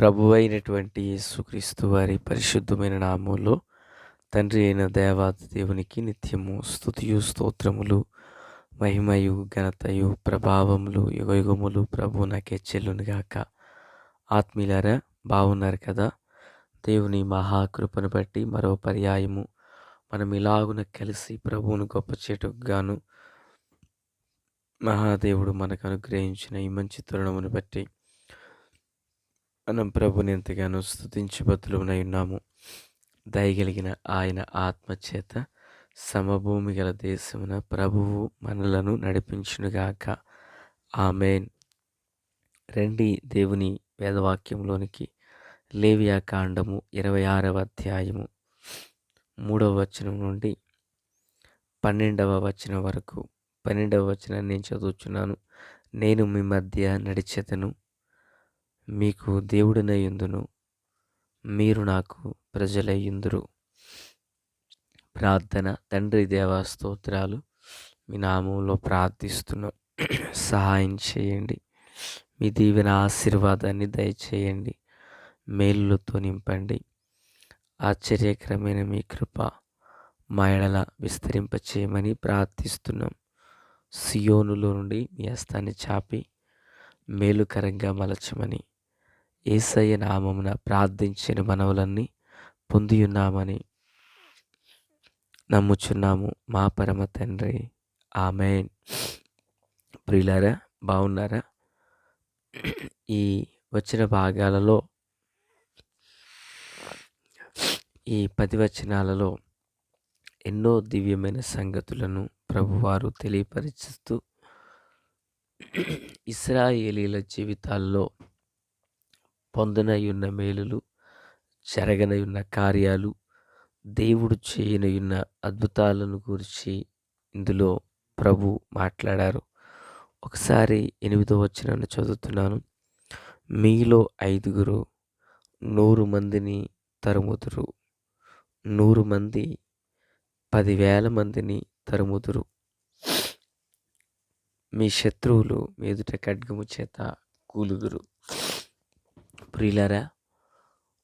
ప్రభువైనటువంటి యేసుక్రీస్తు వారి పరిశుద్ధమైన నామములో తండ్రి అయిన దేవాది దేవునికి నిత్యము స్తుతియు స్తోత్రములు మహిమయు ఘనతయు ప్రభావములు యుగయుగములు ప్రభు నాకే చెల్లునుగాక. ఆత్మీయులారా, బాగున్నారు కదా? దేవుని మహాకృపను బట్టి మరో పర్యాయము మనం ఇలాగున కలిసి ప్రభువును గొప్ప చేటుకు గాను మహాదేవుడు మనకు అనుగ్రహించిన ఈ మంచి తరుణమును బట్టి మనం ప్రభుని ఎంతగానో స్తుతించి బతులమై ఉన్నాము. దయగలిగిన ఆయన ఆత్మచేత సమభూమి గల దేశమున ప్రభువు మనలను నడిపించునుగాక. ఆమేన్. రండి దేవుని వేదవాక్యంలోనికి. లేవియా కాండము 26వ అధ్యాయము 3వ వచనం నుండి 12వ వచనం వరకు. 12వ వచనాన్ని నేను చదువుచున్నాను. నేను మీ మధ్య నడిచెదను, మీకు దేవుడినై యుందును, మీరు నాకు ప్రజలై యుందురు. ప్రార్థన. తండ్రి దేవా, స్తోత్రాలు. మీ నామంలో ప్రార్థిస్తున్నాం, సహాయం చేయండి. మీ దీవెన ఆశీర్వాదాన్ని దయచేయండి. మేలులతో నింపండి. ఆశ్చర్యకరమైన మీ కృప మా ఎడల విస్తరింపచేయమని ప్రార్థిస్తున్నాం. సియోనులో నుండి మీ హస్తాన్ని చాపి మేలుకరంగా మలచమని యేసయ్య నామమున ప్రార్థించిన మనవులన్నీ పొందియున్నామని నమ్ముచున్నాము మా పరమ తండ్రి. ఆమేన్. ప్రియులారా, బాగున్నారా? ఈ వచ్చిన భాగాలలో, ఈ 10 వచనాలలో ఎన్నో దివ్యమైన సంగతులను ప్రభువారు తెలియపరుస్తూ ఇశ్రాయేలీల జీవితాల్లో పొందనయున్న మేలులు, జరగనయున్న కార్యాలు, దేవుడు చేయనయున్న అద్భుతాలను గురించి ఇందులో ప్రభు మాట్లాడారు. ఒకసారి 8వ వచనాన్ని చదువుతున్నాను. మీలో 5 100 మందిని తరుముదురు, 100 మంది 10,000 మందిని తరుముదురు. మీ శత్రువులు మీ ఎదుట ఖడ్గము చేత కూలుదురు. ప్రియులారా,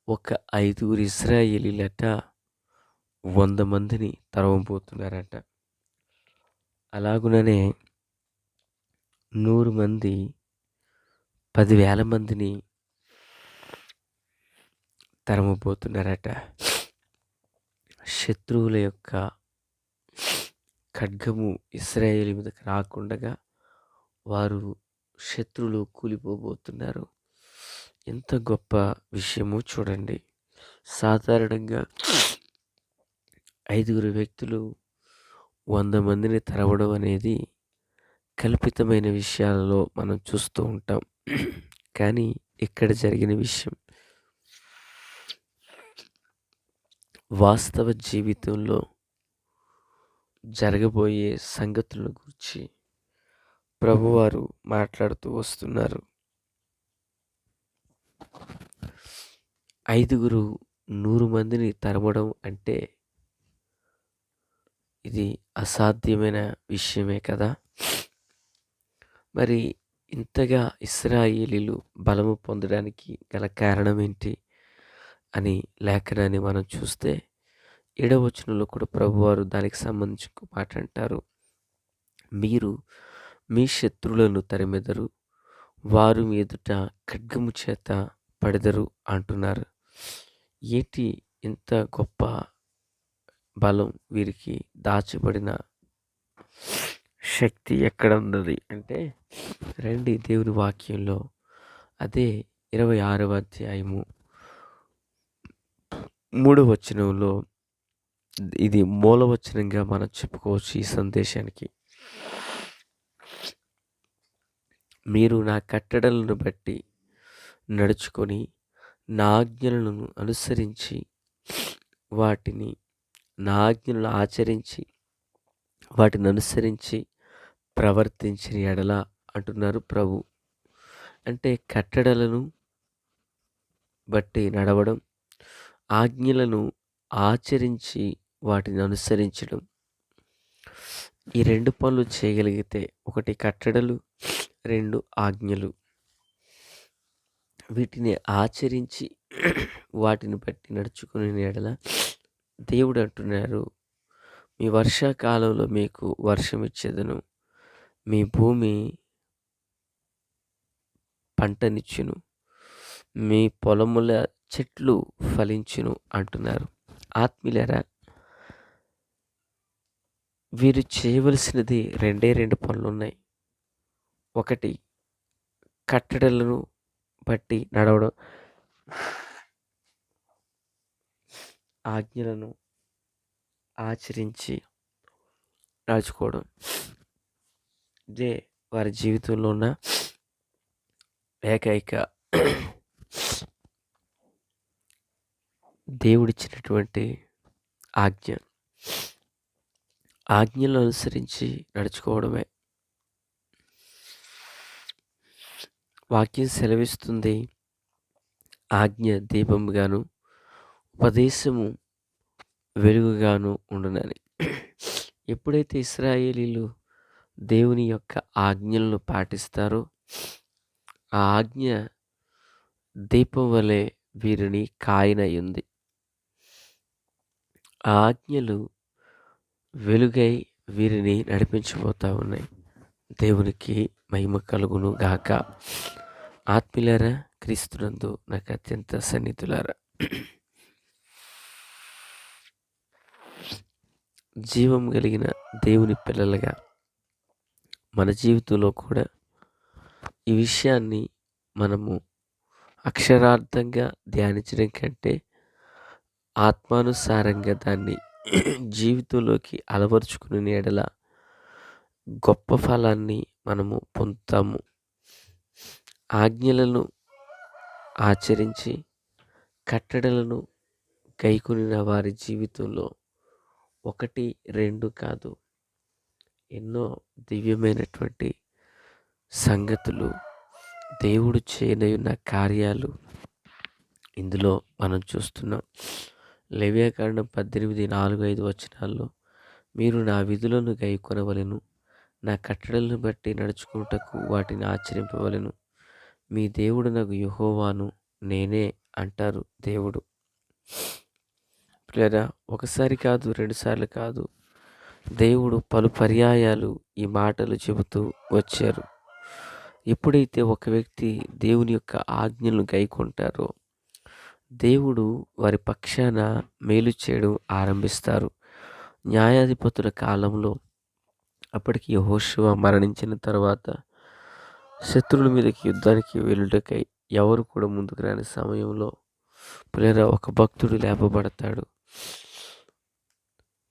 ఒక 5 ఇశ్రాయేలీలట 100 మందిని తరమబోతున్నారట. అలాగుననే 100 మంది 10,000 మందిని తరమబోతున్నారట. శత్రువుల యొక్క ఖడ్గము ఇశ్రాయేలు మీదకి రాకుండగా వారు శత్రువులు కూలిపోబోతున్నారు. ఎంత గొప్ప విషయమో చూడండి. సాధారణంగా 5 వ్యక్తులు 100 మందిని తరవడం అనేది కల్పితమైన విషయాలలో మనం చూస్తూ ఉంటాం. కానీ ఇక్కడ జరిగిన విషయం వాస్తవ జీవితంలో జరగబోయే సంగతులను గురించి ప్రభువారు మాట్లాడుతూ వస్తున్నారు. 5 100 మందిని తరమడం అంటే ఇది అసాధ్యమైన విషయమే కదా. మరి ఇంతగా ఇశ్రాయేలీలు బలము పొందడానికి గల కారణం ఏంటి అని లేఖనాన్ని మనం చూస్తే 7వ వచనంలో కూడా ప్రభువారు దానికి సంబంధించి ఒక మాట అంటారు. మీరు మీ శత్రువులను తరిమెదరు, వారు మీ ఎదుట ఖడ్గము చేత పడెదరు అంటున్నారు. ఏంటి ఇంత గొప్ప బలం, వీరికి దాచబడిన శక్తి ఎక్కడ ఉన్నది అంటే, రండి దేవుని వాక్యంలో అదే 26వ అధ్యాయము 3వ వచనంలో ఇది మూలవచనంగా మనం చెప్పుకోవచ్చు ఈ సందేశానికి. మీరు నా కట్టడలను బట్టి నడుచుకొని నా ఆజ్ఞలను అనుసరించి వాటిని నా ఆజ్ఞలను ఆచరించి వాటిని అనుసరించి ప్రవర్తించిన ఎడల అంటున్నారు ప్రభు. అంటే కట్టడలను బట్టి నడవడం, ఆజ్ఞలను ఆచరించి వాటిని అనుసరించడం, ఈ 2 పనులు చేయగలిగితే, 1 కట్టడలు, 2 ఆజ్ఞలు, వీటిని ఆచరించి వాటిని బట్టి నడుచుకునే యెడల దేవుడు అంటున్నారు, మీ వర్షాకాలంలో మీకు వర్షం ఇచ్చేదను. మీ భూమి పంటనిచ్చును. మీ పొలముల చెట్లు ఫలించును అంటున్నారు. ఆత్మీయులారా, వీరు చేయవలసినది రెండే 2 పనులున్నాయి. ఒకటి, కట్టడలను బట్టి నడవడం, ఆజ్ఞలను ఆచరించి నడుచుకోవడం. ఇదే వారి జీవితంలో ఉన్న ఏకైక దేవుడిచ్చినటువంటి ఆజ్ఞ. ఆజ్ఞలను అనుసరించి నడుచుకోవడమే. వాక్యం సెలవిస్తుంది, ఆజ్ఞ దీపముగాను, ఉపదేశము వెలుగుగాను ఉండునని. ఎప్పుడైతే ఇశ్రాయేలీయులు దేవుని యొక్క ఆజ్ఞలను పాటిస్తారో, ఆ ఆజ్ఞ దీపం వలె వీరిని కాయనయ్యుంది. ఆ ఆజ్ఞలు వెలుగై వీరిని నడిపించబోతా ఉన్నాయి. దేవునికి మహిమ కలుగును గాక. ఆత్మీయులారా, క్రీస్తునందు నాకు అత్యంత సన్నిహితులారా, జీవం కలిగిన దేవుని పిల్లలుగా మన జీవితంలో కూడా ఈ విషయాన్ని మనము అక్షరార్థంగా ధ్యానించడం కంటే ఆత్మానుసారంగా దాన్ని జీవితంలోకి అలవరుచుకునే యెడల గొప్ప ఫలాన్ని మనము పొందుతాము. ఆజ్ఞలను ఆచరించి కట్టడలను గైకొనిన వారి జీవితంలో 1, 2 కాదు, ఎన్నో దివ్యమైనటువంటి సంగతులు, దేవుడు చేయనయున్న కార్యాలు ఇందులో మనం చూస్తున్నాం. లేవియాకాండం 18, 4, 5 వచనాల్లో, మీరు నా విధులను గైకొనవలెను, నా కట్టడలను బట్టి నడుచుకున్నటకు వాటిని ఆచరింపవలెను, మీ దేవుడనగు యెహోవాను నేనే అంటారు దేవుడు. ప్రియులారా, ఒకసారి కాదు, 2 సార్లు కాదు, దేవుడు పలు పర్యాయాలు ఈ మాటలు చెబుతూ వచ్చారు. ఎప్పుడైతే ఒక వ్యక్తి దేవుని యొక్క ఆజ్ఞలను గైకొంటారో, దేవుడు వారి పక్షాన మేలు చేయడం ఆరంభిస్తారు. న్యాయాధిపతుల కాలంలో, అప్పటికి యెహోషువ మరణించిన తర్వాత శత్రువుల మీదకి యుద్ధానికి వెళ్ళుటకై ఎవరు కూడా ముందుకు రాని సమయంలో ప్రియులారా, ఒక భక్తుడు లేపబడతాడు.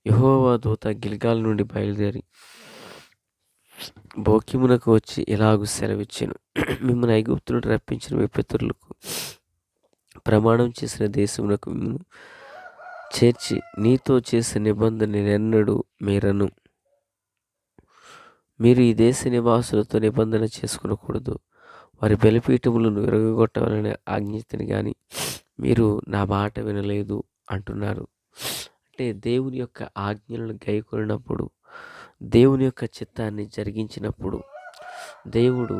యెహోవా దూత గిల్గాల్ నుండి బయలుదేరి బోకిమునకు వచ్చి ఇలాగు సెలవిచ్చెను, మిమ్మల్ని ఐగుప్తు నుండి రప్పించిన మీ పితరులకు ప్రమాణం చేసిన దేశమునకు మిమ్మల్ని చేర్చి నీతో చేసిన నిబంధన నేనెన్నడూ మీరను. మీరు ఈ దేశ నివాసులతో నిబంధన చేసుకునకూడదు, వారి బలిపీఠములను విరగొట్టవాలని ఆజ్ఞించితిని గాని మీరు నా మాట వినలేదు అంటున్నారు. అంటే దేవుని యొక్క ఆజ్ఞలను గైకొనినప్పుడు, దేవుని యొక్క చిత్తాన్ని జరిగించినప్పుడు దేవుడు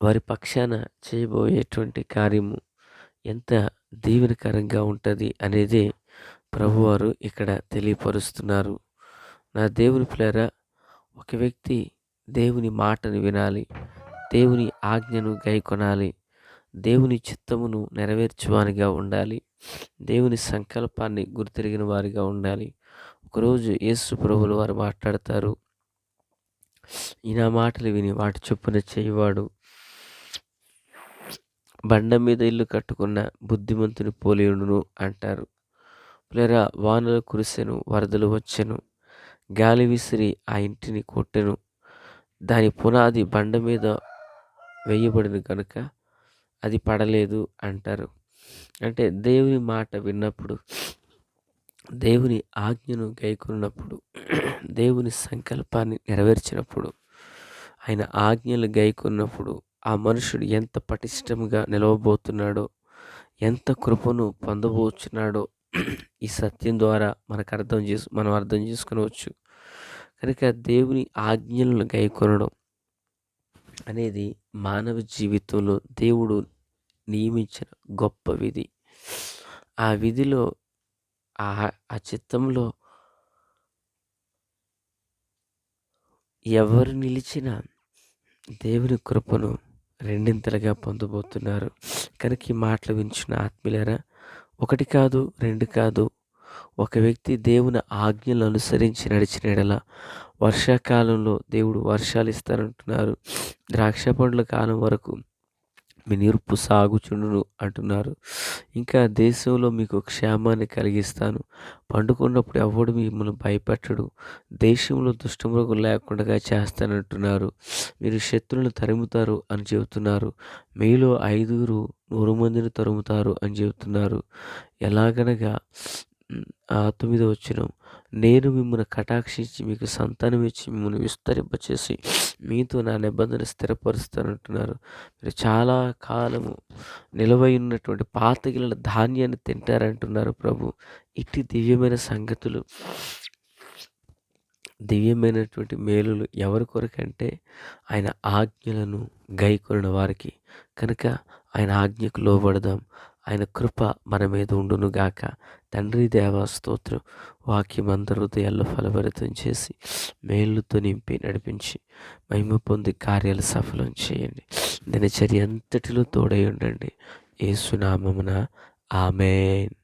వారి పక్షాన చేయబోయేటువంటి కార్యము ఎంత దీవెనకరంగా ఉంటుంది అనేదే ప్రభువారు ఇక్కడ తెలియపరుస్తున్నారు. నా దేవుని పిల్లరా, ఒక వ్యక్తి దేవుని మాటను వినాలి, దేవుని ఆజ్ఞను గైకొనాలి, దేవుని చిత్తమును నెరవేర్చువానిగా ఉండాలి, దేవుని సంకల్పాన్ని గుర్తెరిగిన వారిగా ఉండాలి. ఒకరోజు యేసు ప్రభువుల వారు మాట్లాడతారు, ఈ నా మాటలు విని వాటి చొప్పున చేయువాడు బండ మీద ఇల్లు కట్టుకున్న బుద్ధిమంతుని పోలియుండును అంటారు. పిల్లరా, వానలు కురిసెను, వరదలు వచ్చెను, గాలి విసిరి ఆ ఇంటిని కొట్టెను, దాని పునాది బండ మీద వేయబడిన కనుక అది పడలేదు అంటారు. అంటే దేవుని మాట విన్నప్పుడు, దేవుని ఆజ్ఞను గైకొన్నప్పుడు, దేవుని సంకల్పాన్ని నెరవేర్చినప్పుడు, ఆయన ఆజ్ఞలు గైకొన్నప్పుడు ఆ మనుషుడు ఎంత పటిష్టంగా నిలవబోతున్నాడో, ఎంత కృపను పొందబోచున్నాడో ఈ సత్యం ద్వారా మనం అర్థం చేసుకునవచ్చు. కనుక దేవుని ఆజ్ఞలను గైకొనడం, అనేది మానవ జీవితంలో దేవుడు నియమించిన గొప్ప విధి. ఆ విధిలో ఆ చిత్తంలో ఎవరు నిలిచినా దేవుని కృపను రెండింతలుగా పొందబోతున్నారు. కనుక ఈ మాటలు వింటున్న ఆత్మీయులారా, ఒకటి కాదు, రెండు కాదు, ఒక వ్యక్తి దేవుని ఆజ్ఞలు అనుసరించి నడిచిన యెడల వర్షాకాలంలో దేవుడు వర్షాలు ఇస్తానంటున్నారు. ద్రాక్ష పండ్ల కాలం వరకు మీ నీర్పు సాగుచుండును అంటున్నారు. ఇంకా దేశంలో మీకు క్షేమాన్ని కలిగిస్తాను. పండుకున్నప్పుడు ఎవడు మిమ్మల్ని భయపెట్టడు. దేశంలో దుష్టమృగం లేకుండా చేస్తానంటున్నారు. మీరు శత్రువులను తరుముతారు అని చెబుతున్నారు. మీలో 5 100 మందిని తరుముతారు అని చెబుతున్నారు. ఎలాగనగా 9వ వచనం, నేను మిమ్మల్ని కటాక్షించి మీకు సంతానం ఇచ్చి మిమ్మల్ని విస్తరింపచేసి మీతో నా నిబంధన స్థిరపరుస్తానంటున్నారు. మీరు చాలా కాలము నిలవై ఉన్నటువంటి పాతగిలిన ధాన్యాన్ని తింటారంటున్నారు ప్రభు. ఇట్టి దివ్యమైన సంగతులు, దివ్యమైనటువంటి మేలులు ఎవరి కొరకంటే ఆయన ఆజ్ఞలను గైకొనిన వారికి. కనుక ఆయన ఆజ్ఞకు లోబడదాం. ఆయన కృప మన మీద ఉండునుగాక. తండ్రి దేవా స్తోత్రం. వాక్యం అందరి హృదయాల్లో ఫలభరితం చేసి మేలుతో నింపి నడిపించి మహిమ పొంది కార్యాలు సఫలం చేయండి. దినచర్య అంతటిలో తోడై ఉండండి. యేసు నామమున ఆమేన్.